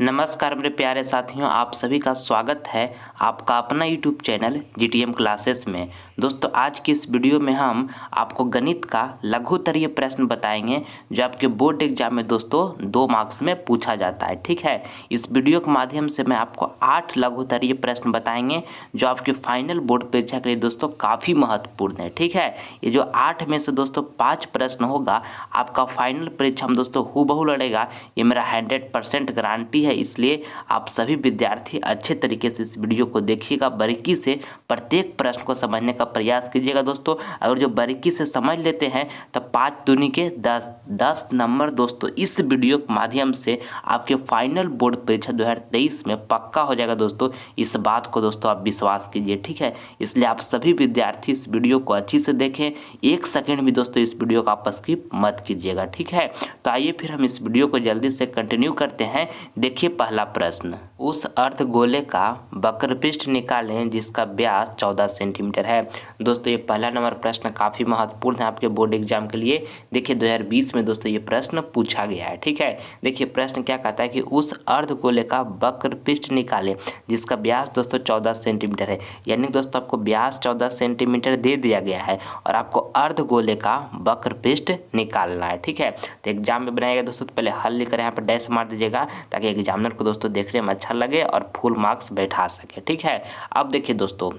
नमस्कार मेरे प्यारे साथियों, आप सभी का स्वागत है आपका अपना यूट्यूब चैनल जीटीएम क्लासेस में। दोस्तों, आज की इस वीडियो में हम आपको गणित का लघुत्तरीय प्रश्न बताएंगे जो आपके बोर्ड एग्जाम में दोस्तों 2 मार्क्स में पूछा जाता है। ठीक है, इस वीडियो के माध्यम से मैं आपको 8 लघुत्तरीय प्रश्न बताएंगे जो आपके फाइनल बोर्ड परीक्षा के लिए दोस्तों काफ़ी महत्वपूर्ण है। ठीक है, ये जो 8 में से दोस्तों 5 प्रश्न होगा आपका फाइनल परीक्षा में दोस्तों हूबहू लड़ेगा, ये मेरा 100% गारंटी है। इसलिए आप सभी विद्यार्थी अच्छे तरीके से इस वीडियो को देखिएगा, बारीकी से प्रत्येक प्रश्न को समझने का प्रयास कीजिएगा। दोस्तों, अगर जो बारीकी से समझ लेते हैं तो 5 दूनी के 10 नंबर दोस्तों इस वीडियो के माध्यम से आपके फाइनल बोर्ड परीक्षा 2023 में पक्का हो जाएगा। दोस्तों, इस बात को दोस्तों आप विश्वास कीजिए। ठीक है, इसलिए आप सभी विद्यार्थी इस वीडियो को अच्छी से देखें, 1 सेकेंड भी दोस्तों इस वीडियो को आप स्किप मत कीजिएगा। ठीक है, तो आइए फिर हम इस वीडियो को जल्दी से कंटिन्यू करते हैं। देखिए पहला प्रश्न, उस अर्धगोले का वक्रपृष्ठ निकालें जिसका व्यास 14 सेंटीमीटर है। दोस्तों, ये पहला नंबर प्रश्न काफ़ी महत्वपूर्ण है आपके बोर्ड एग्जाम के लिए। देखिए 2020 में दोस्तों ये प्रश्न पूछा गया है। ठीक है, देखिए प्रश्न क्या कहता है कि उस अर्धगोले का वक्रपृष्ठ निकालें जिसका व्यास दोस्तों 14 सेंटीमीटर है। यानी दोस्तों आपको व्यास 14 सेंटीमीटर दे दिया गया है और आपको अर्धगोले का वक्रपृष्ठ निकालना है। ठीक है, तो एग्जाम में बनाएगा दोस्तों, तो पहले हल लिखकर यहाँ पर डैश मार दीजिएगा ताकि एग्जामिनर को दोस्तों देखने में अच्छा लगे और फुल मार्क्स बैठा सके। ठीक है, अब देखिए दोस्तों,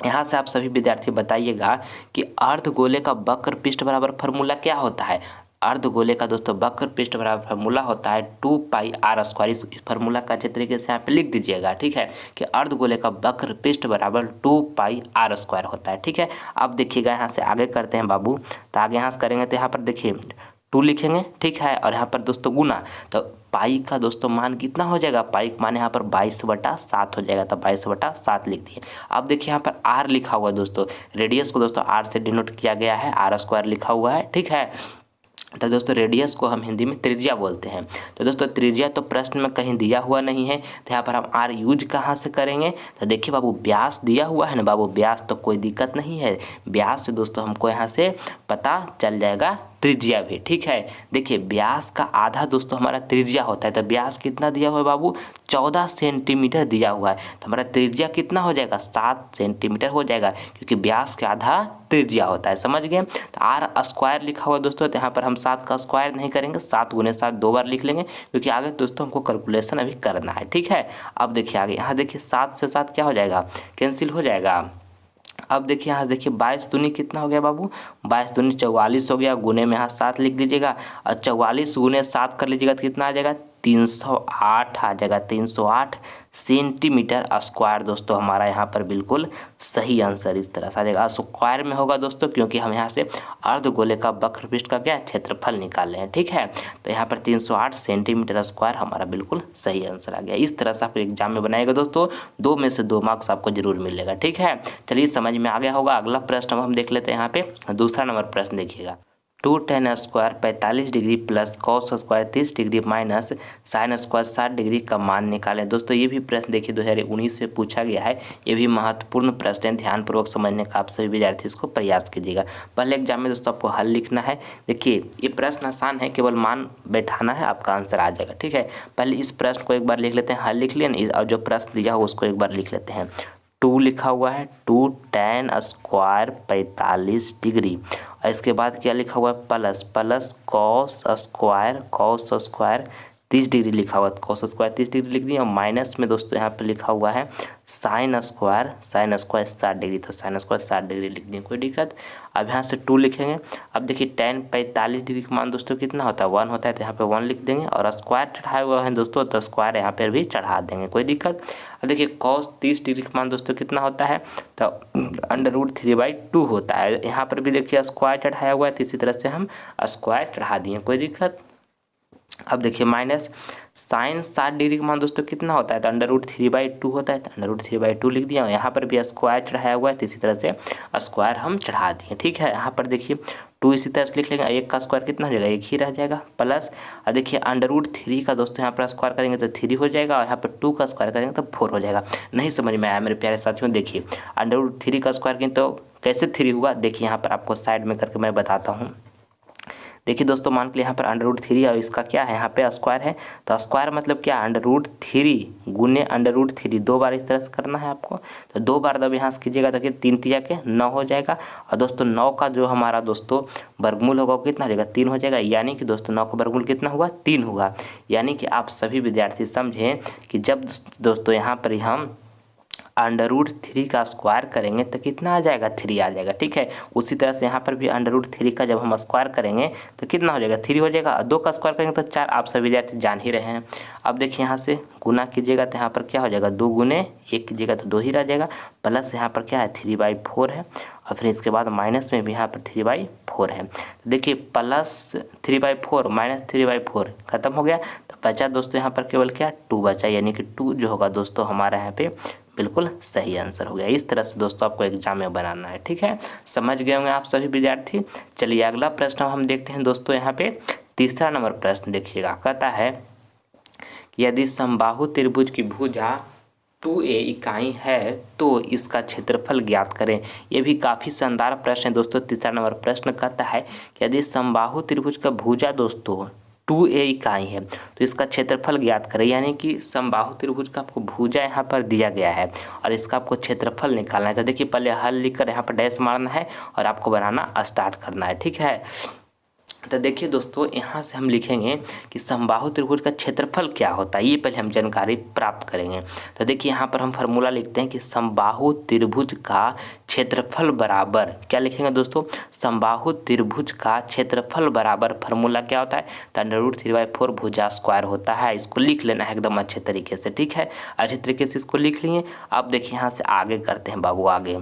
यहाँ से आप सभी विद्यार्थी बताइएगा कि अर्धगोले का वक्रपृष्ठ बराबर फार्मूला क्या होता है। अर्धगोले का दोस्तों वक्रपृष्ठ बराबर फार्मूला होता है 2πr²। इस फार्मूला का अच्छे तरीके से यहाँ पे लिख दीजिएगा। ठीक है, कि अर्धगोले का वक्रपृष्ठ बराबर 2πr² होता है। ठीक है, अब देखिएगा यहाँ से आगे करते हैं बाबू, तो आगे यहाँ से करेंगे तो यहाँ पर देखिए 2 लिखेंगे। ठीक है, और यहाँ पर दोस्तों गुना, तो पाई का दोस्तों मान कितना हो जाएगा, पाई का मान यहाँ पर 22/7 हो जाएगा, तो 22/7 लिख दिए। अब देखिए यहाँ पर r लिखा हुआ है दोस्तों, रेडियस को दोस्तों r से डिनोट किया गया है, r² लिखा हुआ है। ठीक है, तो दोस्तों रेडियस को हम हिंदी में त्रिज्या बोलते हैं। तो दोस्तों त्रिज्या तो प्रश्न में कहीं दिया हुआ नहीं है, तो यहाँ पर हम आर यूज कहाँ से करेंगे। तो देखिए बाबू, व्यास दिया हुआ है ना बाबू, व्यास तो कोई दिक्कत नहीं है, व्यास से दोस्तों हमको यहाँ से पता चल जाएगा त्रिज्या भी। ठीक है, देखिए व्यास का आधा दोस्तों हमारा त्रिज्या होता है, तो व्यास कितना दिया हुआ है बाबू, 14 सेंटीमीटर दिया हुआ है, तो हमारा त्रिज्या कितना हो जाएगा, 7 सेंटीमीटर हो जाएगा, क्योंकि व्यास का आधा त्रिज्या होता है। समझ गए। तो r² लिखा हुआ है दोस्तों, तो यहाँ पर हम 7 का स्क्वायर नहीं करेंगे, 7 × 7 2 बार लिख लेंगे, क्योंकि आगे दोस्तों हमको कैलकुलेशन अभी करना है। ठीक है, अब देखिए आगे, यहाँ देखिए 7 से 7 क्या हो जाएगा, कैंसिल हो जाएगा। अब देखिए यहाँ देखिए 22 दूनी कितना हो गया बाबू, 22 दूनी 44 हो गया, गुने में यहाँ 7 लिख दीजिएगा, और 44 × 7 कर लीजिएगा तो कितना आ जाएगा, 308 आ जाएगा, 308 सेंटीमीटर स्क्वायर। दोस्तों हमारा यहाँ पर बिल्कुल सही आंसर इस तरह से आ जाएगा, स्क्वायर में होगा दोस्तों, क्योंकि हम यहाँ से अर्धगोले का वक्रपृष्ठ का क्या क्षेत्रफल निकाल रहे हैं। ठीक है, तो यहाँ पर 308 सेंटीमीटर स्क्वायर हमारा बिल्कुल सही आंसर आ गया। इस तरह से आप एग्जाम में बनाएगा दोस्तों, 2 में से 2 मार्क्स आपको जरूर मिलेगा। ठीक है, चलिए समझ में आ गया होगा। अगला प्रश्न हम देख लेते हैं। यहाँ पे दूसरा नंबर प्रश्न देखिएगा, 2 tan² 45 degree plus cos² 30 degree minus sin² 60 degree का मान निकालें। दोस्तों ये भी प्रश्न देखिए 2019 में पूछा गया है, ये भी महत्वपूर्ण प्रश्न है, ध्यानपूर्वक समझने का आप सभी विद्यार्थी इसको प्रयास कीजिएगा। पहले एग्जाम में दोस्तों आपको हल लिखना है। देखिए ये प्रश्न आसान है, केवल मान बैठाना है, आपका आंसर आ जाएगा। ठीक है, पहले इस प्रश्न को एक बार लिख लेते हैं, हल लिख लिया, और जो प्रश्न दिया हो उसको एक बार लिख लेते हैं। 2 लिखा हुआ है, 2 tan² 45 डिग्री, और इसके बाद क्या लिखा हुआ है, प्लस cos² 30 डिग्री लिखा हुआ है, cos² 30 डिग्री लिख दिया, और माइनस में दोस्तों यहाँ पे लिखा हुआ है sin² 60 डिग्री, तो sin² 60 डिग्री लिख दिए, कोई दिक्कत। अब यहाँ से 2 लिखेंगे। अब देखिए tan 45 डिग्री का मान दोस्तों कितना होता है, 1 होता है, तो यहाँ पे 1 लिख देंगे, और स्क्वायर चढ़ाए हुआ है दोस्तों, तो स्क्वायर यहाँ पर भी चढ़ा देंगे, कोई दिक्कत। अब देखिए cos 30 डिग्री का मान दोस्तों कितना होता है, तो √3/2 होता है। यहाँ पर भी देखिए स्क्वायर चढ़ाया हुआ है, तो इसी तरह से हम स्क्वायर चढ़ा दिए, कोई दिक्कत। अब देखिए माइनस sin 60 डिग्री का मान दोस्तों कितना होता है, तो √3/2 होता है, तो √3/2 लिख दिया। यहाँ पर भी स्क्वायर चढ़ाया हुआ है, तो इसी तरह से स्क्वायर हम चढ़ा दिए। ठीक है, यहाँ पर देखिए 2 इसी तरह से लिख लेंगे, 1 का स्क्वायर कितना हो जाएगा, 1 ही रह जाएगा, प्लस और देखिए √3 का दोस्तों यहाँ पर स्क्वायर करेंगे तो 3 हो जाएगा, और यहाँ पर 2 का स्क्वायर करेंगे तो 4 हो जाएगा। नहीं समझ में आया मेरे प्यारे साथियों, देखिए √3 का स्क्वायर करेंगे तो कैसे 3 हुआ, देखिए यहाँ पर आपको साइड में करके मैं बताता हूँ। देखिए दोस्तों, मान के यहाँ पर √3 और इसका क्या है, यहाँ पे स्क्वायर है, तो स्क्वायर मतलब क्या, √3 गुने √3, 2 बार इस तरह से करना है आपको। तो 2 बार जब यहाँ से कीजिएगा तो 3 तिया के 9 हो जाएगा। और दोस्तों 9 का जो हमारा दोस्तों वर्गमूल होगा वो कितना हो जाएगा, 3 हो जाएगा। यानी कि दोस्तों 9 का वर्गमूल कितना हुआ, 3 हुआ। यानी कि आप सभी विद्यार्थी समझें कि जब दोस्तों यहाँ पर हम √3 का स्क्वायर करेंगे तो कितना आ जाएगा, 3 आ जाएगा। ठीक है, उसी तरह से यहाँ पर भी √3 का जब हम स्क्वायर करेंगे तो कितना हो जाएगा, 3 हो जाएगा। 2 का स्क्वायर करेंगे तो 4, आप सभी विद्यार्थी जान ही रहे हैं। अब देखिए यहाँ से गुना कीजिएगा तो यहाँ पर क्या हो जाएगा, 2 गुने 1 कीजिएगा तो 2 ही रह जाएगा। प्लस यहाँ पर क्या है, 3/4 है। और फिर इसके बाद माइनस में भी यहाँ पर 3/4 है। तो देखिए प्लस 3/4 माइनस 3/4 खत्म हो गया। तो बचा दोस्तों यहाँ पर केवल क्या, 2 बचा। यानी कि 2 जो होगा दोस्तों हमारा यहाँ पे बिल्कुल सही आंसर हो गया। इस तरह से दोस्तों आपको एग्जाम में बनाना है। ठीक है, समझ गए होंगे आप सभी विद्यार्थी। चलिए अगला प्रश्न हम देखते हैं दोस्तों। यहाँ पे तीसरा नंबर प्रश्न देखिएगा, कहता है कि यदि समबाहु त्रिभुज की भुजा 2a इकाई है तो इसका क्षेत्रफल ज्ञात करें। ये भी काफ़ी शानदार प्रश्न है दोस्तों। तीसरा नंबर प्रश्न कहता है कि यदि समबाहु त्रिभुज का भुजा दोस्तों 2a इकाई है तो इसका क्षेत्रफल ज्ञात करें। यानी कि समबाहु त्रिभुज का आपको भुजा यहाँ पर दिया गया है और इसका आपको क्षेत्रफल निकालना है। तो देखिए पहले हल लिखकर यहाँ पर डैश मारना है और आपको बनाना स्टार्ट करना है। ठीक है, तो देखिए दोस्तों यहाँ से हम लिखेंगे कि समबाहु त्रिभुज का क्षेत्रफल क्या होता है, ये पहले हम जानकारी प्राप्त करेंगे। तो देखिए यहाँ पर हम फार्मूला लिखते हैं कि समबाहु त्रिभुज का क्षेत्रफल बराबर, क्या लिखेंगे दोस्तों, समबाहु त्रिभुज का क्षेत्रफल बराबर, फार्मूला क्या होता है, तो √3/4 भुजा स्क्वायर होता है। इसको लिख लेना है एकदम अच्छे तरीके से। ठीक है, अच्छे तरीके से इसको लिख लिए। अब देखिए यहाँ से आगे करते हैं बाबू आगे।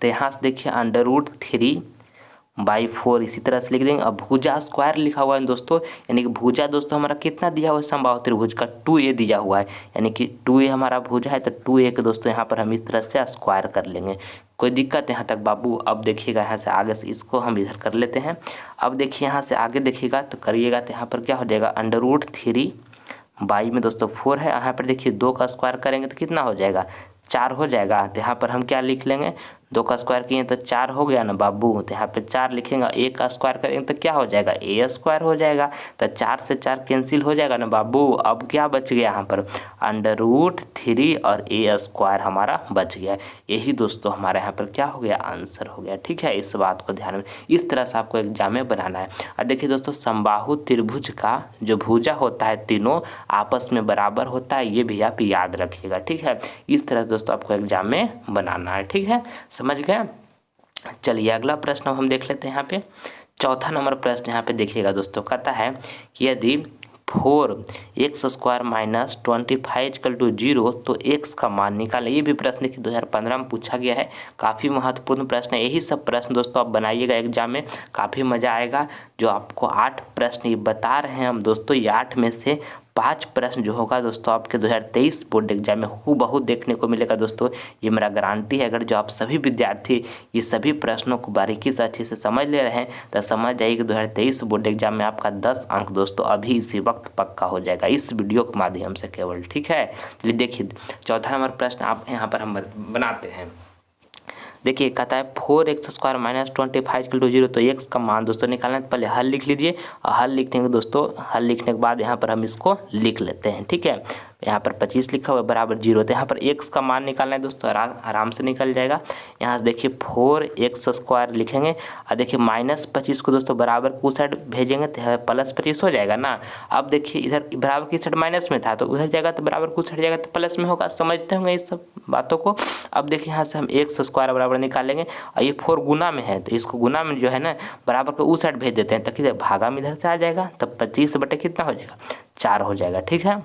तो यहाँ से देखिए √3/4 इसी तरह से लिख देंगे। अब भुजा स्क्वायर लिखा हुआ है दोस्तों, यानी कि भुजा दोस्तों हमारा कितना दिया हुआ है, समबाहु त्रिभुज का 2a दिया हुआ है। यानी कि 2a हमारा भुजा है तो 2a के दोस्तों यहाँ पर हम इस तरह से स्क्वायर कर लेंगे। कोई दिक्कत यहाँ तक बाबू। अब देखिएगा यहाँ से आगे से इसको हम इधर कर लेते हैं। अब देखिए यहाँ से आगे देखिएगा तो करिएगा तो यहाँ पर क्या हो जाएगा, √3 में दोस्तों 4 है। यहाँ पर देखिए 2 का स्क्वायर करेंगे तो कितना हो जाएगा, 4 हो जाएगा। तो यहाँ पर हम क्या लिख लेंगे, 2 का स्क्वायर किए तो 4 हो गया ना बाबू। तो यहाँ पे 4 लिखेंगे, 1 का स्क्वायर करेंगे तो क्या हो जाएगा, a स्क्वायर हो जाएगा। तो 4 से 4 कैंसिल हो जाएगा ना बाबू। अब क्या बच गया यहाँ पर, √3 और a स्क्वायर हमारा बच गया। यही दोस्तों हमारे यहाँ पर क्या हो गया, आंसर हो गया। ठीक है, इस बात को ध्यान में इस तरह से आपको एग्जाम में बनाना है। और देखिए दोस्तों समबाहु त्रिभुज का जो भुजा होता है तीनों आपस में बराबर होता है, ये भी आप याद रखिएगा। ठीक है, इस तरह से दोस्तों आपको एग्जाम में बनाना है। ठीक है, समझ गए। चलिए अगला प्रश्न हम देख लेते हैं। यहाँ पे चौथा नंबर प्रश्न यहाँ पे देखिएगा दोस्तों, कहता है कि यदि 4x² - 25 = 0 तो x का मान निकालें। ये भी प्रश्न देखिए 2015 में पूछा गया है। काफ़ी महत्वपूर्ण प्रश्न है। यही सब प्रश्न दोस्तों आप बनाइएगा एग्जाम में, काफ़ी मज़ा आएगा। जो आपको 8 प्रश्न ये बता रहे हैं हम दोस्तों, ये 8 में से 5 प्रश्न जो होगा दोस्तों आपके 2023 बोर्ड एग्जाम में हूबहू देखने को मिलेगा दोस्तों। ये मेरा गारंटी है। अगर जो आप सभी विद्यार्थी ये सभी प्रश्नों को बारीकी से अच्छे से समझ ले रहे हैं तो समझ जाइए कि 2023 बोर्ड एग्जाम में आपका 10 अंक दोस्तों अभी इसी वक्त पक्का हो जाएगा, इस वीडियो के माध्यम से केवल। ठीक है, चलिए देखिए चौथा नंबर प्रश्न आप यहाँ पर हम बनाते हैं। देखिए कहता है 4x² - 25 = 0 तो x का मान दोस्तों निकालना है। पहले हल लिख लीजिए और हल लिखने के दोस्तों हल लिखने के बाद यहाँ पर हम इसको लिख लेते हैं। ठीक है, यहाँ पर 25 लिखा हुआ है बराबर 0। तो यहाँ पर x का मान निकालना है दोस्तों, आराम से निकल जाएगा। यहाँ से देखिए 4x² लिखेंगे और देखिए -25 को दोस्तों बराबर को उस साइड भेजेंगे तो +25 हो जाएगा ना। अब देखिए इधर बराबर की साइड माइनस में था तो उधर जाएगा तो बराबर को उस साइड जाएगा तो प्लस में होगा। समझते होंगे इस सब बातों को। अब देखिए यहाँ से हम x² बराबर निकालेंगे और ये 4 गुना में है तो इसको गुना में जो है ना बराबर को उस साइड भेज देते हैं ताकि भागा में इधर से आ जाएगा। तब 25 बटे कितना हो जाएगा, 4 हो जाएगा। ठीक है,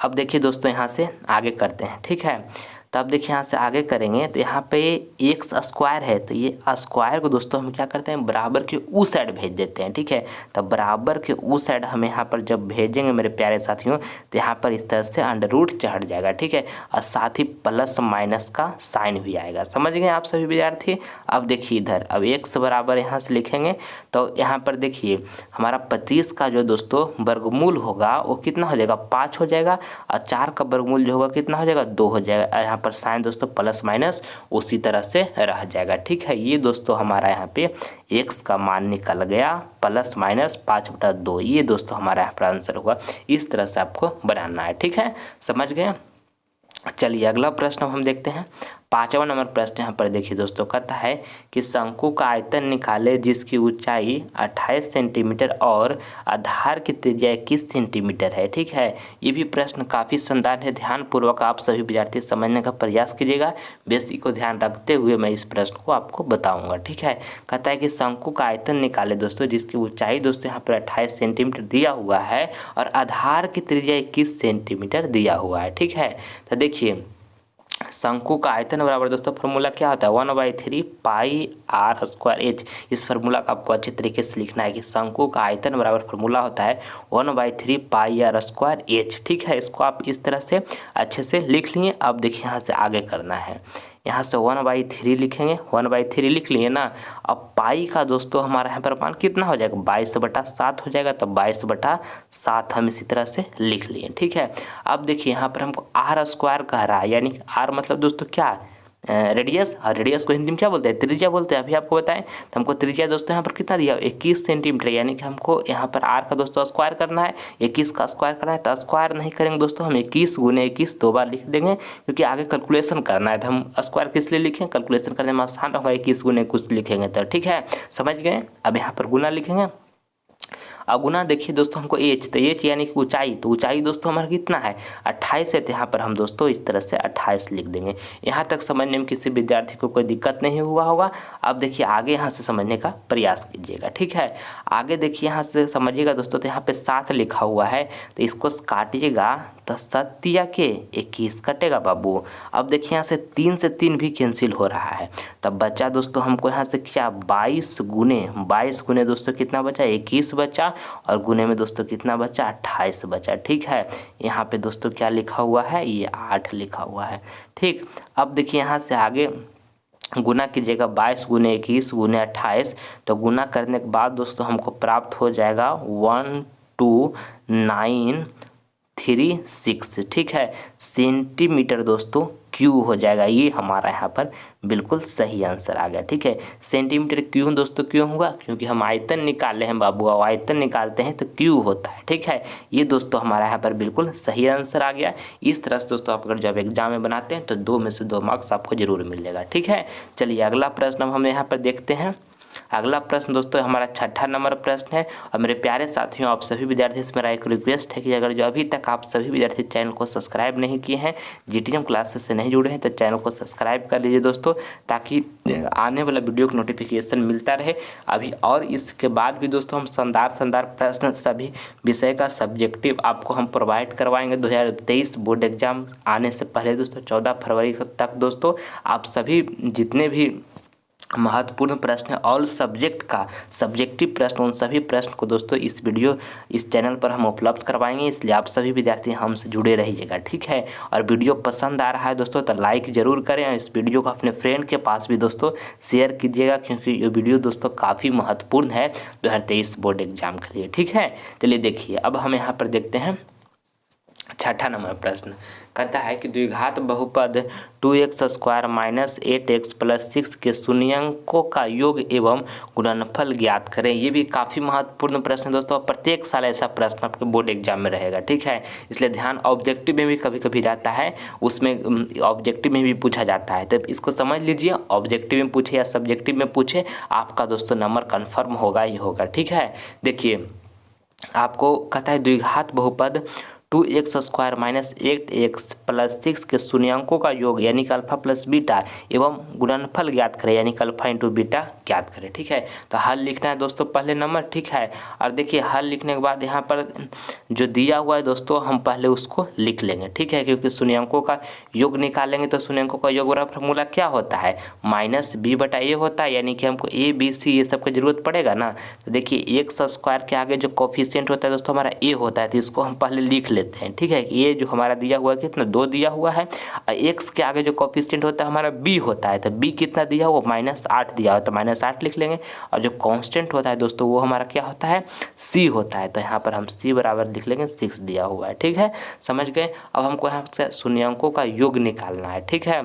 अब देखिए दोस्तों यहाँ से आगे करते हैं। ठीक है, तो अब देखिए यहाँ से आगे करेंगे तो यहाँ पे x² है तो ये स्क्वायर को दोस्तों हम क्या करते हैं, बराबर के उस साइड भेज देते हैं। ठीक है, तो बराबर के उस साइड हम यहाँ पर जब भेजेंगे मेरे प्यारे साथियों तो यहाँ पर इस तरह से √ चढ़ जाएगा। ठीक है, और साथ ही प्लस माइनस का साइन भी आएगा। समझ गए आप सभी विद्यार्थी। अब देखिए इधर अब x बराबर यहाँ से लिखेंगे तो यहाँ पर देखिए हमारा 25 का जो दोस्तों वर्गमूल होगा वो कितना हो जाएगा, 5 हो जाएगा। और 4 का वर्गमूल जो होगा कितना हो जाएगा, 2 हो जाएगा। यहाँ पर साइन दोस्तों प्लस माइनस उसी तरह से रह जाएगा। ठीक है, ये दोस्तों हमारा यहाँ पे x का मान निकल गया प्लस माइनस 5/2। ये दोस्तों हमारा यहाँ पर आंसर होगा। इस तरह से आपको बनाना है। ठीक है, समझ गए। चलिए अगला प्रश्न हम देखते हैं। 5वां नंबर प्रश्न यहाँ पर देखिए दोस्तों, कहता है कि शंकु का आयतन निकाले जिसकी ऊंचाई 28 सेंटीमीटर और आधार की त्रिज्या 21 सेंटीमीटर है। ठीक है, ये भी प्रश्न काफ़ी शानदार है। ध्यानपूर्वक आप सभी विद्यार्थी समझने का प्रयास कीजिएगा। बेसिक को ध्यान रखते हुए मैं इस प्रश्न को आपको बताऊँगा। ठीक है, कहता है कि शंकु का आयतन निकाले दोस्तों जिसकी ऊँचाई दोस्तों यहाँ पर 28 सेंटीमीटर दिया हुआ है और आधार की त्रिज्या 21 सेंटीमीटर दिया हुआ है। ठीक है, तो देखिए शंकु का आयतन बराबर दोस्तों फॉर्मूला क्या होता है 1/3 पाई आर स्क्वायर एच। इस फार्मूला का आपको अच्छे तरीके से लिखना है कि शंकु का आयतन बराबर फार्मूला होता है 1/3 पाई आर स्क्वायर एच। ठीक है, इसको आप इस तरह से अच्छे से लिख लिए। अब देखिए यहाँ से आगे करना है, यहाँ से 1/3 लिखेंगे, 1/3 लिख लिए ना। अब पाई का दोस्तों हमारा यहाँ पर मान कितना हो जाएगा 22/7 हो जाएगा, तो 22/7 हम इसी तरह से लिख लिए। ठीक है, अब देखिए यहाँ पर हमको आर स्क्वायर कह रहा है, यानी आर मतलब दोस्तों क्या रेडियस, और रेडियस को हिंदी में क्या बोलते हैं त्रिज्या बोलते हैं। अभी आपको बताएं तो हमको त्रिज्या दोस्तों यहाँ पर कितना दिया 21 सेंटीमीटर, यानी कि हमको यहाँ पर आर का दोस्तों स्क्वायर करना है, 21 का स्क्वायर करना है। तो स्क्वायर नहीं करेंगे दोस्तों, हम 21 × 21 2 बार लिख देंगे क्योंकि आगे कैलकुलेशन करना है। तो हम स्क्वायर किस लिए लिखें, कैलकुलेशन करने में आसान होगा, 21 × 21 लिखेंगे तो। ठीक है, समझ गए। अब यहाँ पर गुना लिखेंगे। अब गुना देखिए दोस्तों हमको एच, तो एच यानी कि ऊंचाई, तो ऊंचाई दोस्तों हमारा कितना है 28 है, तो यहाँ पर हम दोस्तों इस तरह से 28 लिख देंगे। यहाँ तक समझने में किसी विद्यार्थी को कोई दिक्कत नहीं हुआ होगा। अब देखिए आगे यहाँ से समझने का प्रयास कीजिएगा। ठीक है, आगे देखिए यहाँ से समझिएगा दोस्तों, तो यहाँ पे 7 लिखा हुआ है, तो इसको काटिएगा तो 7 के 21 कटेगा बाबू। अब देखिए यहाँ से 3 से 3 भी कैंसिल हो रहा है, तब बचा दोस्तों हमको यहाँ से क्या 22 गुने दोस्तों कितना बचा 21 बचा, और गुने में दोस्तों कितना बचा 28 बचा। ठीक है, यहाँ पे दोस्तों क्या लिखा हुआ है ये 8 लिखा हुआ है। ठीक, अब देखिए यहाँ से आगे गुना कीजिएगा 22 × 21 × 28, तो गुना करने के बाद दोस्तों हमको प्राप्त हो जाएगा 12936। ठीक है, सेंटीमीटर दोस्तों क्यूब हो जाएगा। ये हमारा यहाँ पर बिल्कुल सही आंसर आ गया। ठीक है, सेंटीमीटर क्यों दोस्तों क्यों हुआ, क्योंकि हम आयतन निकाले हैं बाबू, और आयतन निकालते हैं तो क्यूब होता है। ठीक है, ये दोस्तों हमारा यहाँ पर बिल्कुल सही आंसर आ गया। इस तरह से दोस्तों आप अगर जब एग्जाम में बनाते हैं तो 2 में से 2 मार्क्स आपको जरूर मिलेगा। ठीक है, चलिए अगला प्रश्न हम यहाँ पर देखते हैं। अगला प्रश्न दोस्तों हमारा 6ठा नंबर प्रश्न है। और मेरे प्यारे साथियों, आप सभी विद्यार्थी से मेरा एक रिक्वेस्ट है कि अगर जो अभी तक आप सभी विद्यार्थी चैनल को सब्सक्राइब नहीं किए हैं, जीटीएम क्लासेस से नहीं जुड़े हैं, तो चैनल को सब्सक्राइब कर लीजिए दोस्तों, ताकि आने वाला वीडियो का नोटिफिकेशन मिलता रहे। अभी और इसके बाद भी दोस्तों हम शानदार प्रश्न सभी विषय का सब्जेक्टिव आपको हम प्रोवाइड करवाएंगे। 2023 बोर्ड एग्जाम आने से पहले दोस्तों 14 फरवरी तक दोस्तों आप सभी जितने भी महत्वपूर्ण प्रश्न है ऑल सब्जेक्ट का सब्जेक्टिव प्रश्न, उन सभी प्रश्न को दोस्तों इस चैनल पर हम उपलब्ध करवाएंगे। इसलिए आप सभी विद्यार्थी हमसे जुड़े रहिएगा। ठीक है, और वीडियो पसंद आ रहा है दोस्तों तो लाइक जरूर करें, और इस वीडियो को अपने फ्रेंड के पास भी दोस्तों शेयर कीजिएगा, क्योंकि ये वीडियो दोस्तों काफ़ी महत्वपूर्ण है 2023 बोर्ड एग्जाम के लिए। ठीक है, चलिए देखिए अब हम यहाँ पर देखते हैं 6ठा नंबर प्रश्न। कहता है कि द्विघात बहुपद 2x² - 8x + 6 के शून्यंकों का योग एवं गुणनफल ज्ञात करें। ये भी काफ़ी महत्वपूर्ण प्रश्न है दोस्तों, प्रत्येक साल ऐसा प्रश्न आपके बोर्ड एग्जाम में रहेगा। ठीक है, इसलिए ध्यान ऑब्जेक्टिव में भी कभी कभी रहता है, उसमें ऑब्जेक्टिव में भी पूछा जाता है, तो इसको समझ लीजिए। ऑब्जेक्टिव में पूछे या सब्जेक्टिव में पूछे, आपका दोस्तों नंबर कन्फर्म होगा ही होगा। ठीक है, देखिए आपको कहता है द्विघात बहुपद 2x² - 8x + 6 के शून्यंकों का योग यानी कि अल्फा प्लस बीटा एवं गुणनफल ज्ञात करें यानी कि अल्फा इंटू बीटा ज्ञात करें। ठीक है, तो हल लिखना है दोस्तों पहले नंबर। ठीक है, और देखिए हल लिखने के बाद यहाँ पर जो दिया हुआ है दोस्तों हम पहले उसको लिख लेंगे। ठीक है, क्योंकि शून्यंकों का योग निकालेंगे तो शून्यंकों का योग वाला फॉर्मूला क्या होता है -b/a होता है, यानी कि हमको a b c ये सब की जरूरत पड़ेगा ना। तो देखिए x² के आगे जो कोफिशिएंट होता है दोस्तों हमारा a होता है, तो इसको हम पहले लिख लेते लेते हैं। ठीक है, ये जो हमारा दिया हुआ है कितना 2 दिया हुआ है, और एक्स के आगे जो कोफिशिएंट होता है हमारा बी होता है, तो बी कितना दिया हुआ -8 दिया हुआ, तो -8 लिख लेंगे। और जो कांस्टेंट होता है दोस्तों वो हमारा क्या होता है सी होता है, तो यहाँ पर हम सी बराबर लिख लेंगे 6 दिया हुआ है। ठीक है, समझ गए। अब हमको यहाँ से शून्यांकों का योग निकालना है। ठीक है,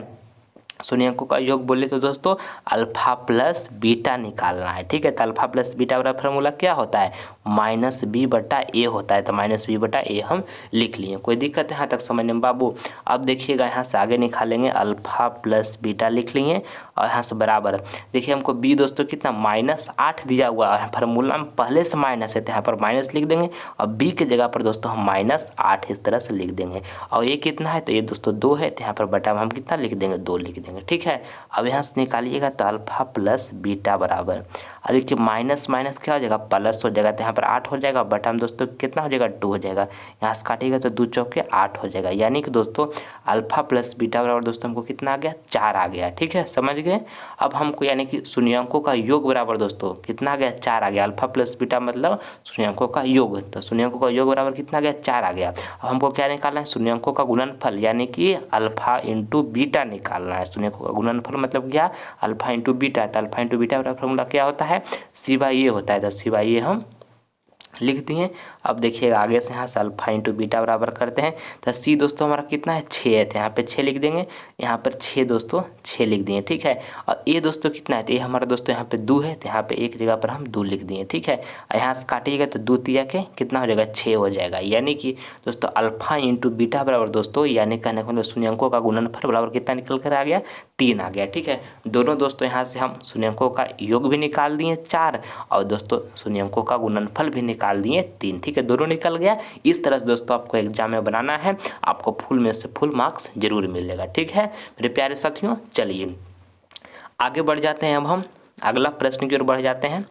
शून्यांकों का योग बोले तो दोस्तों अल्फा प्लस बीटा निकालना है। ठीक है, तो अल्फा प्लस बीटा वाला फार्मूला क्या होता है -b/a होता है, तो -b/a हम लिख लिए। कोई दिक्कत यहाँ तक समझने में बाबू? अब देखिएगा यहाँ से आगे निकालेंगे, अल्फा प्लस बीटा लिख लिए और यहाँ से बराबर देखिए हमको b दोस्तों कितना -8 दिया हुआ है, फार्मूला में पहले से माइनस है तो यहाँ पर माइनस लिख देंगे और b के जगह पर दोस्तों हम -8 इस तरह से लिख देंगे। और ये कितना है तो ये दोस्तों 2 है, तो यहाँ पर बटा में हम कितना लिख देंगे 2 लिख देंगे। ठीक है, अब यहाँ से निकालिएगा तो अल्फा प्लस बीटा बराबर, और देखिए माइनस माइनस क्या हो जाएगा प्लस हो जाएगा, तो यहाँ पर 8 हो जाएगा, बटा में दोस्तों कितना हो जाएगा 2 हो जाएगा, यहाँ से काटिएगा तो 2 चौके 8 हो जाएगा। यानी कि दोस्तों अल्फा प्लस बीटा बराबर दोस्तों हमको कितना आ गया 4 आ गया। ठीक है, समझ गए। अब हमको यानी कि शून्यांकों का योग बराबर दोस्तों कितना आ गया 4 आ गया। अल्फा प्लस बीटा मतलब शून्यांकों का योग, तो शून्यांकों का योग बराबर कितना आ गया 4 आ गया। अब हमको क्या निकालना है शून्यांकों का गुणनफल, यानी कि अल्फा इंटू बीटा निकालना है। शून्यांकों का गुणनफल मतलब क्या अल्फा इंटू बीटा, तो अल्फा इंटू बीटा बराबर फॉर्मूला क्या होता है c/a होता है, तो c/a हम लिख दिए। अब देखिएगा आगे से यहाँ से अल्फा इंटू बीटा बराबर करते हैं, तो सी दोस्तों हमारा कितना है 6 है, तो यहाँ पे 6 लिख देंगे, यहाँ पर 6 दोस्तों 6 लिख दिए। ठीक है, और ए दोस्तों कितना है तो ये हमारा दोस्तों यहाँ पे 2 है, तो यहाँ पे एक जगह पर हम 2 लिख दिए। ठीक है, और यहाँ से काटिएगा तो 2 तिया के कितना हो जाएगा 6 हो जाएगा। यानी कि दोस्तों अल्फा इंटू बीटा बराबर दोस्तों यानी कहने का मतलब शून्यांकों का गुणनफल बराबर कितना निकल कर आ गया 3 आ गया। ठीक है, दोनों दोस्तों यहाँ से हम शून्यांकों का योग भी निकाल दिए 4 और दोस्तों शून्यांकों का गुणनफल भी निकाल दिए 3। ठीक है, दोनों निकल गया। इस तरह से दोस्तों आपको एग्जाम में बनाना है, आपको फुल में से फुल मार्क्स जरूर मिलेगा। ठीक है मेरे प्यारे साथियों, चलिए आगे बढ़ जाते हैं। अब हम अगला प्रश्न की ओर बढ़ जाते हैं।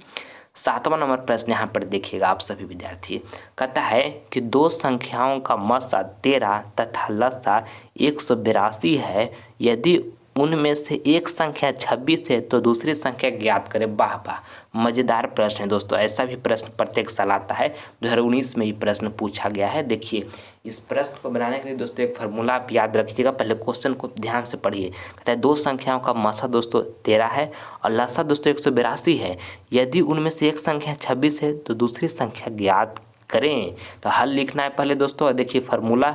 7वां नंबर प्रश्न यहाँ पर देखिएगा आप सभी विद्यार्थी, कहता है कि 2 संख्याओं का मसा 13 तथा लसा 182 है, यदि उनमें से एक संख्या 26 है तो दूसरी संख्या ज्ञात करें। वाह वाह, मज़ेदार प्रश्न है दोस्तों। ऐसा भी प्रश्न प्रत्येक साल आता है, 2019 में ये प्रश्न पूछा गया है। देखिए इस प्रश्न को बनाने के लिए दोस्तों एक फार्मूला आप याद रखिएगा, पहले क्वेश्चन को ध्यान से पढ़िए। कहता है 2 संख्याओं का मसा दोस्तों 13 है और लसा दोस्तों 182 है, यदि उनमें से एक संख्या 26 है तो दूसरी संख्या ज्ञात करें। तो हल लिखना है पहले दोस्तों, और देखिए फार्मूला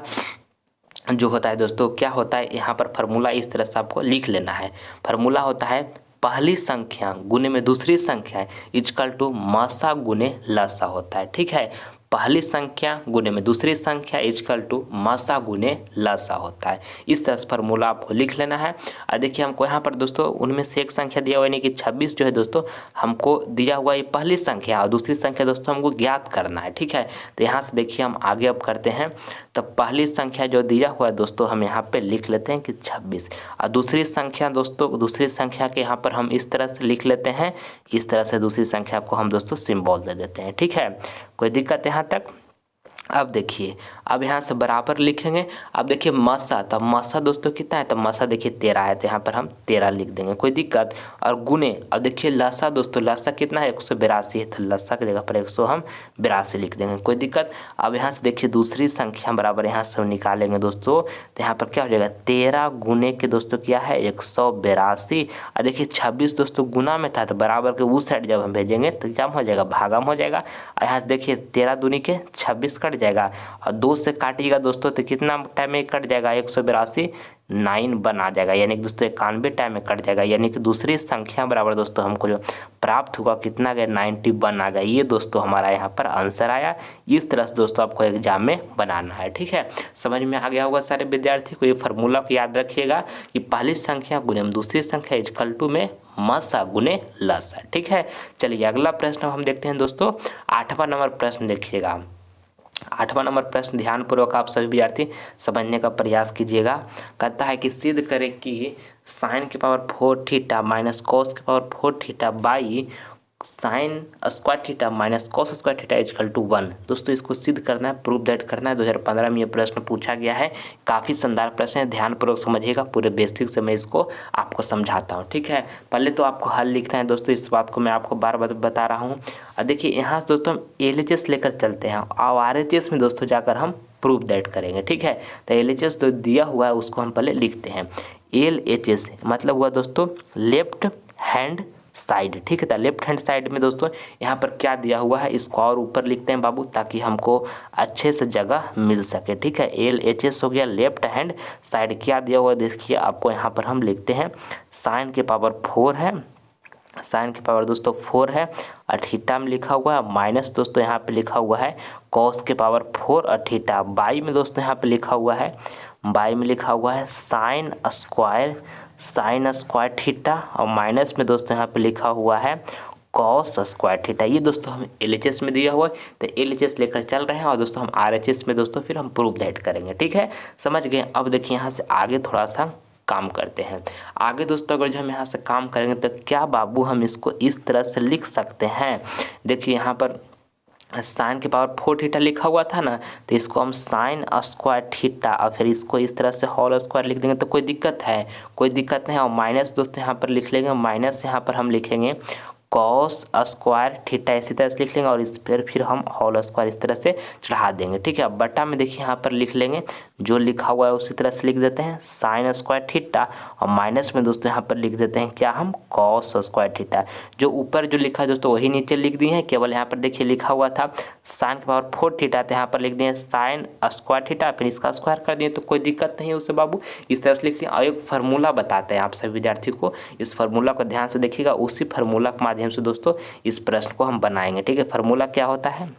जो होता है दोस्तों क्या होता है, यहाँ पर फार्मूला इस तरह से आपको लिख लेना है। फार्मूला होता है पहली संख्या गुने में दूसरी संख्या इक्वल टू मसा गुने लसा होता है। ठीक है, पहली संख्या गुने में दूसरी संख्या इक्वल टू मसा गुने लसा होता है। इस तरह से फार्मूला आपको लिख लेना है। और देखिए हमको यहाँ पर दोस्तों उनमें से एक संख्या दिया हुआ है, यानी कि 26 जो है दोस्तों हमको दिया हुआ है पहली संख्या और दूसरी संख्या दोस्तों हमको ज्ञात करना है। ठीक है, तो यहाँ से देखिए हम आगे अब करते हैं। तो पहली संख्या जो दिया हुआ है दोस्तों हम यहाँ पे लिख लेते हैं कि 26, और दूसरी संख्या दोस्तों दूसरी संख्या के यहाँ पर हम इस तरह से लिख लेते हैं, इस तरह से दूसरी संख्या को हम दोस्तों सिंबल दे देते हैं। ठीक है, कोई दिक्कत यहाँ तक? अब देखिए अब यहाँ से बराबर लिखेंगे। अब देखिए मसा, तो मसा दोस्तों कितना है, तो मसा देखिए 13 है, तो यहाँ पर हम 13 लिख देंगे, कोई दिक्कत। और गुने, अब देखिए लसा दोस्तों लसा कितना है 182 है, तो लसा की जगह पर 100 हम 82 लिख देंगे, कोई दिक्कत। अब यहाँ से देखिए दूसरी संख्या बराबर यहाँ से निकालेंगे दोस्तों, तो यहाँ पर क्या हो जाएगा 13 गुने के दोस्तों क्या है 182। और देखिए 26 दोस्तों गुना में था, तो बराबर के उस साइड जब हम भेजेंगे तो क्या हो जाएगा भागम हो जाएगा। और यहाँ से देखिए 13 दूनी के 26 कट जाएगा, और 2 से काटिएगा दोस्तों तो कितना टाइम में कट जाएगा 182 9 बन आ जाएगा, यानी कि दोस्तों 91 टाइम में कट जाएगा। यानी कि दूसरी संख्या बराबर दोस्तों हमको जो प्राप्त होगा कितना गया 91 आ गया। ये दोस्तों हमारा यहाँ पर आंसर आया। इस तरह से दोस्तों आपको एग्जाम में बनाना है। ठीक है, समझ में आ गया होगा सारे विद्यार्थी को। ये फार्मूला को याद रखिएगा कि पहली संख्या गुने में दूसरी संख्या इक्वल टू में मसा गुने लसा। ठीक है, चलिए अगला प्रश्न हम देखते हैं दोस्तों। 8वां नंबर प्रश्न देखिएगा। 8वां नंबर प्रश्न ध्यानपूर्वक आप सभी विद्यार्थी समझने का प्रयास कीजिएगा। कहता है कि सिद्ध करें कि साइन की पावर 4 थीटा माइनस कॉस की power 4 theta by sine square theta minus cos square theta equal to 1। दोस्तों इसको सिद्ध करना है, प्रूफ दैट करना है। 2015 में ये प्रश्न पूछा गया है, काफ़ी शानदार प्रश्न है, ध्यानपूर्वक समझिएगा। पूरे बेसिक से मैं इसको आपको समझाता हूँ। ठीक है, पहले तो आपको हल लिखना है दोस्तों, इस बात को मैं आपको बार बार बता रहा हूँ। और देखिए यहाँ से दोस्तों हम LHS लेकर चलते हैं और RHS में दोस्तों जाकर हम प्रूव दैट करेंगे। ठीक है, तो LHS जो दिया हुआ है उसको हम पहले लिखते हैं। LHS मतलब हुआ दोस्तों लेफ्ट हैंड साइड। ठीक है, तो लेफ्ट हैंड साइड में दोस्तों यहाँ पर क्या दिया हुआ है इसको और ऊपर लिखते हैं बाबू, ताकि हमको अच्छे से जगह मिल सके। ठीक है, LHS हो गया लेफ्ट हैंड साइड। क्या दिया हुआ देखिए आपको, यहाँ पर हम लिखते हैं साइन के पावर 4 है, साइन की पावर दोस्तों 4 है, और थीटा में लिखा हुआ है माइनस दोस्तों यहाँ पे लिखा हुआ है कॉस के पावर 4 और थीटा। बाई में दोस्तों यहाँ पे लिखा हुआ है, बाई में लिखा हुआ है साइन स्क्वायर थीटा, और माइनस में दोस्तों यहाँ पे लिखा हुआ है कॉस स्क्वायर थीटा। ये दोस्तों हमें LHS में दिया हुआ है, तो LHS लेकर चल रहे हैं, और दोस्तों हम RHS में दोस्तों फिर हम प्रूव दैट करेंगे। ठीक है, समझ गए। अब देखिए यहाँ से आगे थोड़ा सा काम करते हैं। आगे दोस्तों अगर जो हम यहाँ से काम करेंगे तो क्या बाबू हम इसको इस तरह से लिख सकते हैं। देखिए यहाँ पर साइन के पावर 4 थीटा लिखा हुआ था ना, तो इसको हम साइन स्क्वायर थीटा और फिर इसको इस तरह से होल स्क्वायर लिख देंगे तो कोई दिक्कत है? कोई दिक्कत नहीं। और माइनस दोस्तों यहाँ पर लिख लेंगे, माइनस यहाँ पर हम लिखेंगे कॉस स्क्वायर थीटा, इसी तरह से लिख लेंगे, और इस पर फिर हम होल स्क्वायर इस तरह से चढ़ा देंगे। ठीक है, अब बटा में देखिए यहाँ पर लिख लेंगे जो लिखा हुआ है उसी तरह से लिख देते हैं साइन स्क्वायर थीटा, और माइनस में दोस्तों यहाँ पर लिख देते हैं क्या हम कॉस स्क्वायर थीटा। जो ऊपर जो लिखा है दोस्तों वही नीचे लिख दिए हैं, केवल यहाँ पर देखिए लिखा हुआ था साइन के पावर 4 थीटा, तो यहाँ पर लिख दिए साइन स्क्वायर थीटा, फिर इसका स्क्वायर कर दिए, तो कोई दिक्कत नहीं है उससे बाबू, इस तरह से लिखते हैं। और एक फार्मूला बताते हैं आप सभी विद्यार्थी को, इस फार्मूला को ध्यान से देखिएगा, उसी फार्मूला के माध्यम से दोस्तों इस प्रश्न को हम बनाएंगे। ठीक है, फार्मूला क्या होता है,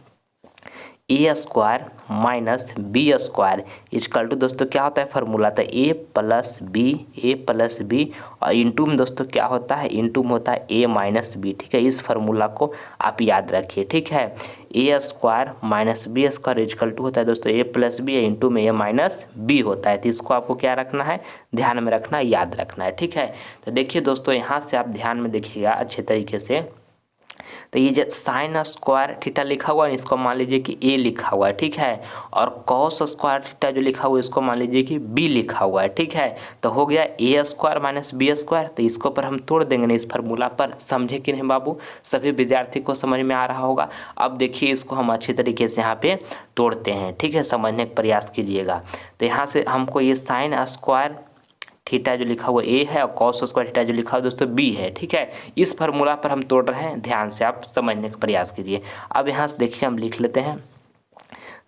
A square minus B square is equal to दोस्तों क्या होता है फार्मूला, तो ए प्लस बी और इंटू में दोस्तों क्या होता है, इंटू में होता है ए माइनस बी। ठीक है, इस फार्मूला को आप याद रखिए। ठीक है, A square minus B square is equal to होता है दोस्तों ए प्लस बी, इंटू में ए माइनस बी होता है। तो इसको आपको क्या रखना है, ध्यान में रखना है, याद रखना है। ठीक है, तो देखिए दोस्तों यहाँ से आप ध्यान में देखिएगा अच्छे तरीके से, तो ये जो साइन स्क्वायर थीटा लिखा हुआ है इसको मान लीजिए कि ए लिखा हुआ है। ठीक है, और कॉस स्क्वायर थीटा जो लिखा हुआ है इसको मान लीजिए कि बी लिखा हुआ है। ठीक है, तो हो गया ए स्क्वायर माइनस बी स्क्वायर, तो इसको पर हम तोड़ देंगे ना इस फार्मूला पर। समझे कि नहीं बाबू, सभी विद्यार्थी को समझ में आ रहा होगा। अब देखिए इसको हम अच्छी तरीके से यहाँ पे तोड़ते हैं। ठीक है, समझने का प्रयास कीजिएगा। तो यहाँ से हमको ये साइन स्क्वायर थीटा जो लिखा हुआ ए है और कॉस स्क्वायर थीटा जो लिखा हुआ दोस्तों बी है। ठीक है, इस फार्मूला पर हम तोड़ रहे हैं, ध्यान से आप समझने का प्रयास कीजिए। अब यहाँ से देखिए हम लिख लेते हैं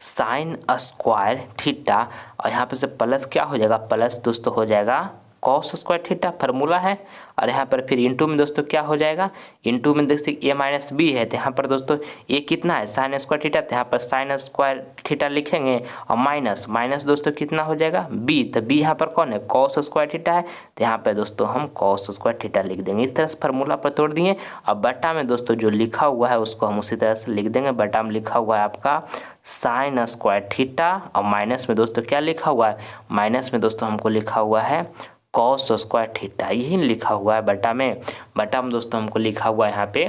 साइन स्क्वायर थीटा, और यहाँ पे से प्लस क्या हो जाएगा, प्लस दोस्तों हो जाएगा कॉस स्क्वायर थीटा, फार्मूला है, और यहाँ पर फिर इंटू में दोस्तों क्या हो जाएगा, इंटू में दोस्तों ए माइनस बी है, तो यहाँ पर दोस्तों ए कितना है साइन स्क्वायर थीटा, तो यहाँ पर साइन स्क्वायर थीटा लिखेंगे, और माइनस माइनस दोस्तों कितना हो जाएगा बी, तो बी यहाँ पर कौन है कॉस स्क्वायर थीटा है, तो यहाँ पर दोस्तों हम कॉस स्क्वायर थीटा लिख देंगे। इस तरह से फार्मूला पर तोड़ दिए। अब बटा में दोस्तों जो लिखा हुआ है उसको हम उसी तरह से लिख देंगे। बटा में लिखा हुआ है आपका साइन स्क्वायर थीटा, और माइनस में दोस्तों क्या लिखा हुआ है, माइनस में दोस्तों हमको लिखा हुआ है कॉस स्क्वायर थीटा, यही लिखा हुआ है बटा में। बटा में दोस्तों हमको लिखा हुआ है यहाँ पे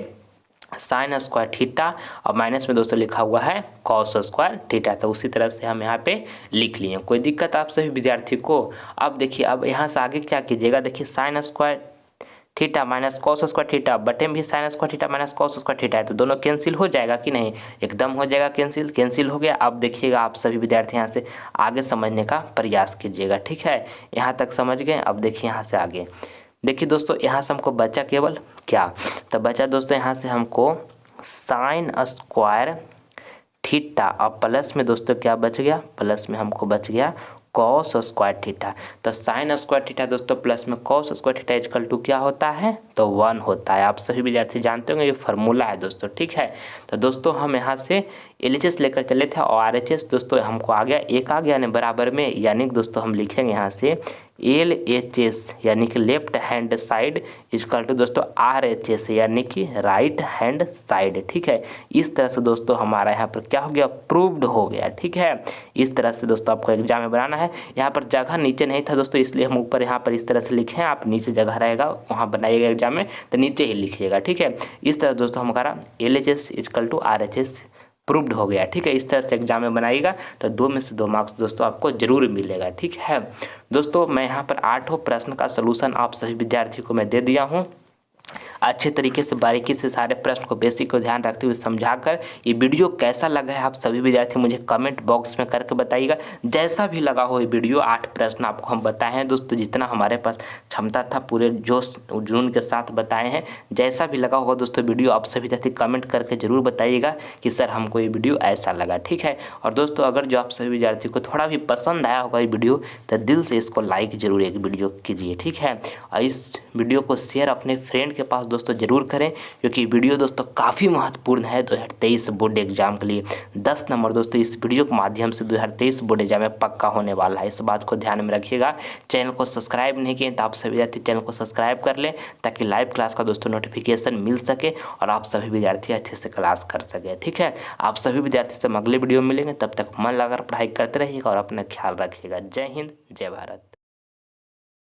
साइन स्क्वायर थीटा, और माइनस में दोस्तों लिखा हुआ है कॉस स्क्वायर थीटा, तो उसी तरह से हम यहाँ पे लिख लिए। कोई दिक्कत आप सभी विद्यार्थी को? अब देखिए अब यहाँ से आगे क्या कीजिएगा, देखिए sign square theta minus cos square theta, बटे में भी sign square theta minus cos square theta है, तो दोनों कैंसिल हो जाएगा कि नहीं, एकदम हो जाएगा कैंसिल, कैंसिल हो गया। अब देखिएगा आप सभी विद्यार्थी यहाँ से आगे समझने का प्रयास कीजिएगा। ठीक है, यहाँ तक समझ गए। अब देखिए यहाँ से आगे देखिए दोस्तों, यहाँ से हमको बचा केवल क्या, तो बचा दोस्तों यहाँ से हमको साइन स्क्वायर थीटा, और प्लस में दोस्तों क्या बच गया, प्लस में हमको बच गया कॉस स्क्वायर थीटा। तो साइन स्क्वायर थीटा दोस्तों प्लस में cos square theta equal to क्या होता है, तो 1 होता है। आप सभी विद्यार्थी जानते होंगे ये फार्मूला है दोस्तों। ठीक है, तो दोस्तों हम यहाँ से LHS लेकर चले थे और RHS दोस्तों हमको आ गया, एक आ गया यानी बराबर में, यानी दोस्तों हम लिखेंगे यहाँ से LHS यानी कि left hand side equal to दोस्तों RHS यानी कि राइट हैंड साइड। ठीक है, इस तरह से दोस्तों हमारा यहाँ पर क्या हो गया, प्रूव्ड हो गया। ठीक है, इस तरह से दोस्तों आपको एग्जाम में बनाना है। यहाँ पर जगह नीचे नहीं था दोस्तों, इसलिए हम ऊपर यहाँ पर इस तरह से लिखे हैं, आप नीचे जगह रहेगा वहाँ बनाइएगा एग्जाम में तो नीचे ही लिखिएगा। ठीक है, इस तरह दोस्तों हमारा LHS equal to RHS proved हो गया। ठीक है, इस तरह से एग्जाम में बनाइएगा तो 2 में से 2 मार्क्स दोस्तों आपको जरूर मिलेगा। ठीक है दोस्तों, मैं यहाँ पर 8 प्रश्न का सलूशन आप सभी विद्यार्थियों को मैं दे दिया हूँ। अच्छे तरीके से बारीकी से सारे प्रश्न को बेसिक को ध्यान रखते हुए समझाकर ये वीडियो कैसा लगा है आप सभी विद्यार्थी मुझे कमेंट बॉक्स में करके बताइएगा। जैसा भी लगा हो ये वीडियो 8 प्रश्न आपको हम बताए हैं दोस्तों, जितना हमारे पास क्षमता था पूरे जोश जुनून के साथ बताए हैं। जैसा भी लगा होगा दोस्तों वीडियो आप सभी विद्यार्थी कमेंट करके जरूर बताइएगा कि सर हमको ये वीडियो ऐसा लगा, ठीक है। और दोस्तों अगर जो आप सभी विद्यार्थी को थोड़ा भी पसंद आया होगा ये वीडियो तो दिल से इसको लाइक जरूर एक वीडियो कीजिए, ठीक है। और इस वीडियो को शेयर अपने फ्रेंड के पास दोस्तों ज़रूर करें, क्योंकि वीडियो दोस्तों काफ़ी महत्वपूर्ण है 2023 बोर्ड एग्जाम के लिए। 10 नंबर दोस्तों इस वीडियो के माध्यम से 2023 बोर्ड एग्जाम में पक्का होने वाला है, इस बात को ध्यान में रखिएगा। चैनल को सब्सक्राइब नहीं किए तो आप सभी विद्यार्थी चैनल को सब्सक्राइब कर लें, ताकि लाइव क्लास का दोस्तों नोटिफिकेशन मिल सके और आप सभी विद्यार्थी अच्छे से क्लास कर सके, ठीक है। आप सभी विद्यार्थी से अगले वीडियो में मिलेंगे, तब तक मन लगाकर पढ़ाई करते रहिएगा और अपना ख्याल रखिएगा। जय हिंद, जय भारत।